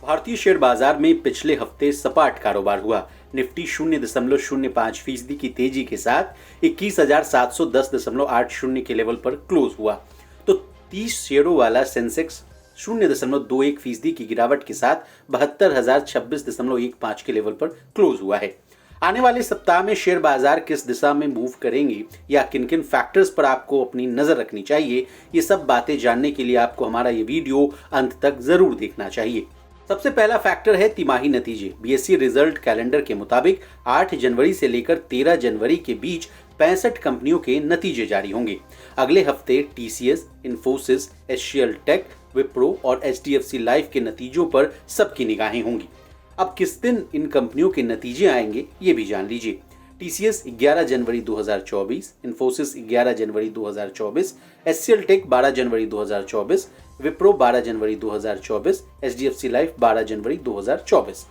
भारतीय शेयर बाजार में पिछले हफ्ते सपाट कारोबार हुआ। निफ्टी 0.05% की तेजी के साथ 21,710.80 के लेवल पर क्लोज हुआ, तो 30 शेयरों वाला सेंसेक्स 0.21% की गिरावट के साथ 72,026.15 के लेवल पर क्लोज हुआ है। आने वाले सप्ताह में शेयर बाजार किस दिशा में मूव करेंगे या किन किन फैक्टर्स पर आपको अपनी नजर रखनी चाहिए, ये सब बातें जानने के लिए आपको हमारा ये वीडियो अंत तक जरूर देखना चाहिए। सबसे पहला फैक्टर है तिमाही नतीजे। बीएसई रिजल्ट कैलेंडर के मुताबिक 8 जनवरी से लेकर 13 जनवरी के बीच 65 कंपनियों के नतीजे जारी होंगे। अगले हफ्ते TCS, Infosys, HCL tech, Wipro और एचडीएफसी लाइफ के नतीजों पर सबकी निगाहें होंगी। अब किस दिन इन कंपनियों के नतीजे आएंगे ये भी जान लीजिए। टीसीएस 11 जनवरी 2024, इन्फोसिस 11 जनवरी 2024, एचसीएल टेक 12 जनवरी 2024, विप्रो 12 जनवरी 2024, एचडीएफसी लाइफ 12 जनवरी 2024।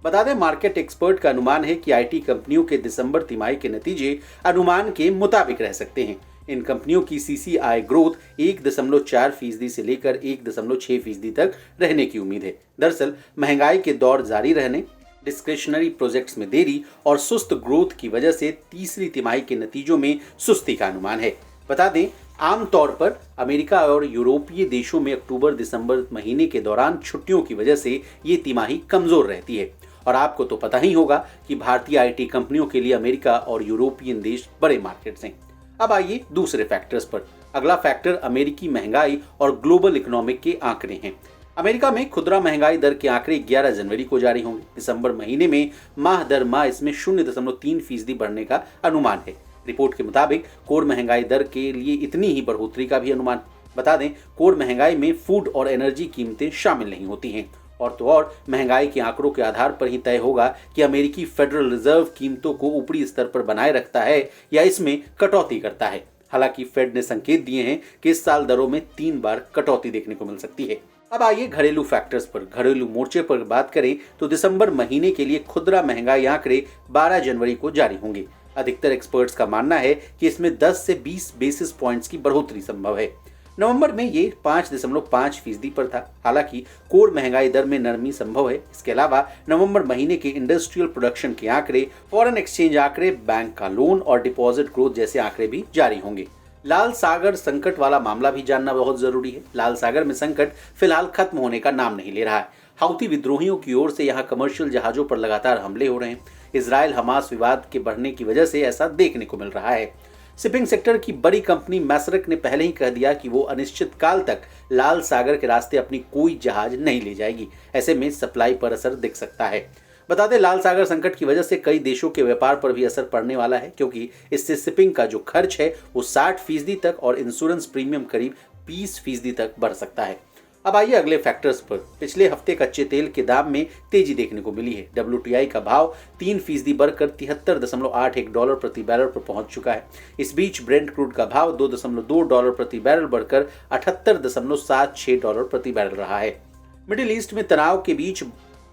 बता दें, मार्केट एक्सपर्ट का अनुमान है कि आईटी कंपनियों के दिसंबर तिमाही के नतीजे अनुमान के मुताबिक रह सकते हैं। इन कंपनियों की सीसीआई ग्रोथ 1.4% से लेकर 1.6% तक रहने की उम्मीद है। दरअसल महंगाई के दौर जारी रहने, डिस्क्रिशनरी प्रोजेक्ट्स में देरी और सुस्त ग्रोथ की वजह से तीसरी तिमाही के नतीजों में सुस्ती का अनुमान है। बता दें, आमतौर पर अमेरिका और यूरोपीय देशों में अक्टूबर-दिसंबर महीने के दौरान छुट्टियों की वजह से ये तिमाही कमजोर रहती है। और आपको तो पता ही होगा कि भारतीय आईटी कंपनियों के लिए अमेरिका और यूरोपियन देश बड़े मार्केट्स हैं। अब आइए दूसरे फैक्टर्स पर। अगला फैक्टर अमेरिकी महंगाई और ग्लोबल इकोनॉमिक के आंकड़े हैं। अमेरिका में खुदरा महंगाई दर के आंकड़े 11 जनवरी को जारी होंगे। दिसंबर महीने में माह दर माह इसमें 0.3% बढ़ने का अनुमान है। रिपोर्ट के मुताबिक कोर महंगाई दर के लिए इतनी ही बढ़ोतरी का भी अनुमान। बता दें, कोर महंगाई में फूड और एनर्जी कीमतें शामिल नहीं होती हैं। और तो और महंगाई के आंकड़ों के आधार पर ही तय होगा कि अमेरिकी फेडरल रिजर्व कीमतों को ऊपरी स्तर पर बनाए रखता है या इसमें कटौती करता है। हालांकि फेड ने संकेत दिए हैं कि इस साल दरों में 3 बार कटौती देखने को मिल सकती है। अब आइए घरेलू फैक्टर्स पर। घरेलू मोर्चे पर बात करें तो दिसंबर महीने के लिए खुदरा महंगाई आंकड़े 12 जनवरी को जारी होंगे। अधिकतर एक्सपर्ट्स का मानना है कि इसमें 10 से 20 बेसिस पॉइंट्स की बढ़ोतरी संभव है। नवंबर में ये 5.5% पर था। हालांकि कोर महंगाई दर में नरमी संभव है। इसके अलावा नवंबर महीने के इंडस्ट्रियल प्रोडक्शन के आंकड़े, फॉरेन एक्सचेंज आंकड़े, बैंक का लोन और डिपॉजिट ग्रोथ जैसे आंकड़े भी जारी होंगे। लाल सागर संकट वाला मामला भी जानना बहुत जरूरी है। लाल सागर में संकट फिलहाल खत्म होने का नाम नहीं ले रहा है। हाउती विद्रोहियों की ओर से यहाँ कमर्शियल जहाजों पर लगातार हमले हो रहे हैं। इजराइल हमास विवाद के बढ़ने की वजह से ऐसा देखने को मिल रहा है। शिपिंग सेक्टर की बड़ी कंपनी मैसरक ने पहले ही कह दिया कि वो अनिश्चित काल तक लाल सागर के रास्ते अपनी कोई जहाज नहीं ले जाएगी। ऐसे में सप्लाई पर असर दिख सकता है। बता दें, लाल सागर संकट की वजह से कई देशों के व्यापार पर भी असर पड़ने वाला है, क्योंकि इससे शिपिंग का जो खर्च है वो 60% तक और इंश्योरेंस प्रीमियम करीब 20% तक बढ़ सकता है। अब आइए अगले फैक्टर्स पर। पिछले हफ्ते कच्चे तेल के दाम में तेजी देखने को मिली है। WTI का भाव 3% बढ़कर $73.81 प्रति बैरल पर पहुंच चुका है। इस बीच ब्रेंट क्रूड का भाव $2.2 प्रति बैरल बढ़कर $78.76 प्रति बैरल रहा है। मिडिल ईस्ट में तनाव के बीच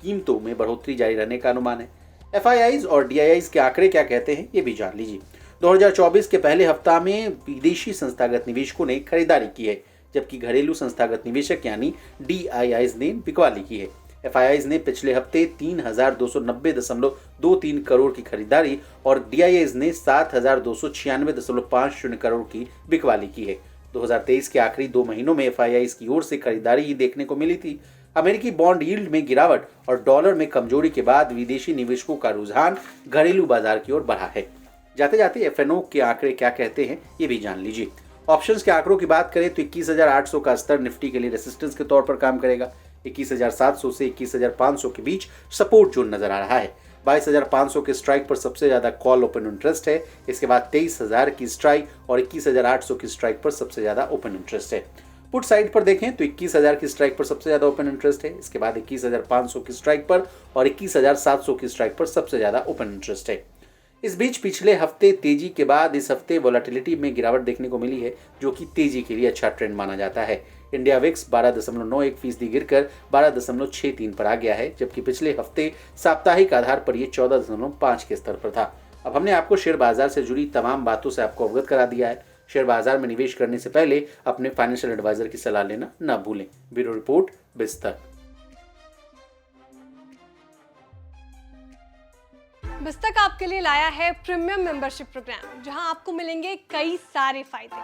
कीमतों में बढ़ोतरी जारी रहने का अनुमान है। FIIs और DIIs के आंकड़े क्या कहते हैं ये भी जान लीजिए। 2024 के पहले हफ्ता में विदेशी संस्थागत निवेशकों ने खरीदारी की है, जबकि घरेलू संस्थागत निवेशक यानी DIIs ने बिकवाली की है। FIIs ने पिछले हफ्ते 3,290.23 करोड़ की खरीदारी और DIIs ने 7,296.50 करोड़ की बिकवाली की है। 2023 के आखिरी 2 महीनों में FIIs की ओर से खरीदारी ही देखने को मिली थी। अमेरिकी बॉन्ड यील्ड में गिरावट और डॉलर में कमजोरी के बाद विदेशी निवेशकों का रुझान घरेलू बाजार की ओर बढ़ा है। जाते जाते FNO के आंकड़े क्या कहते हैं ये भी जान लीजिए। ऑप्शंस के आंकड़ों की बात करें तो 21,800 का स्तर निफ्टी के लिए रेसिस्टेंस के तौर पर काम करेगा। 21,700 से 21,500 के बीच सपोर्ट जोन नजर आ रहा है। 22,500 के स्ट्राइक पर सबसे ज्यादा कॉल ओपन इंटरेस्ट है। इसके बाद 23,000 की स्ट्राइक और 21,800 की स्ट्राइक पर सबसे ज्यादा ओपन इंटरेस्ट है। पुट साइड पर देखें तो 21,000 की स्ट्राइक पर सबसे ज्यादा ओपन इंटरेस्ट है। इसके बाद 21,500 की स्ट्राइक पर और 21,700 की स्ट्राइक पर सबसे ज्यादा ओपन इंटरेस्ट है। इस बीच पिछले हफ्ते तेजी के बाद इस हफ्ते वोलेटिलिटी में गिरावट देखने को मिली है, जो कि तेजी के लिए अच्छा ट्रेंड माना जाता है। इंडिया विक्स 12.91% गिरकर 12.63 पर आ गया है, जबकि पिछले हफ्ते साप्ताहिक आधार पर यह 14.5 के स्तर पर था। अब हमने आपको शेयर बाजार से जुड़ी तमाम बातों से आपको अवगत करा दिया है। शेयर बाजार में निवेश करने से पहले अपने फाइनेंशियल एडवाइजर की सलाह लेना न भूलें। ब्यूरो रिपोर्ट, बिस्तर। बिस्तक आपके लिए लाया है प्रीमियम मेंबरशिप प्रोग्राम, जहां आपको मिलेंगे कई सारे फायदे,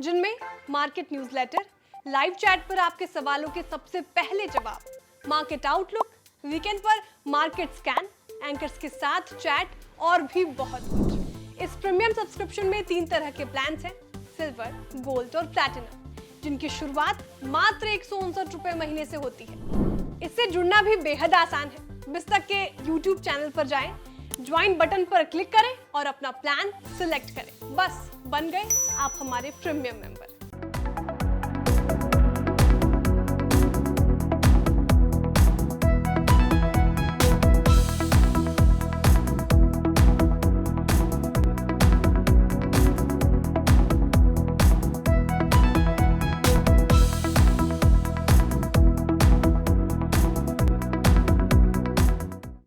जिनमें मार्केट न्यूज़लेटर, लाइव चैट पर आपके सवालों के सबसे पहले जवाब, मार्केट आउटलुक, वीकेंड पर मार्केट स्कैन, एंकर्स के साथ चैट और भी बहुत कुछ। इस प्रीमियम सब्सक्रिप्शन में 3 तरह के प्लान्स हैं, सिल्वर, गोल्ड और प्लैटिनम, जिनकी शुरुआत मात्र 159 रुपए महीने से होती है। इससे जुड़ना भी बेहद आसान है। बिस्तक के YouTube चैनल पर जाएं, ज्वाइन बटन पर क्लिक करें और अपना प्लान सिलेक्ट करें। बस बन गए आप हमारे प्रीमियम मेंबर।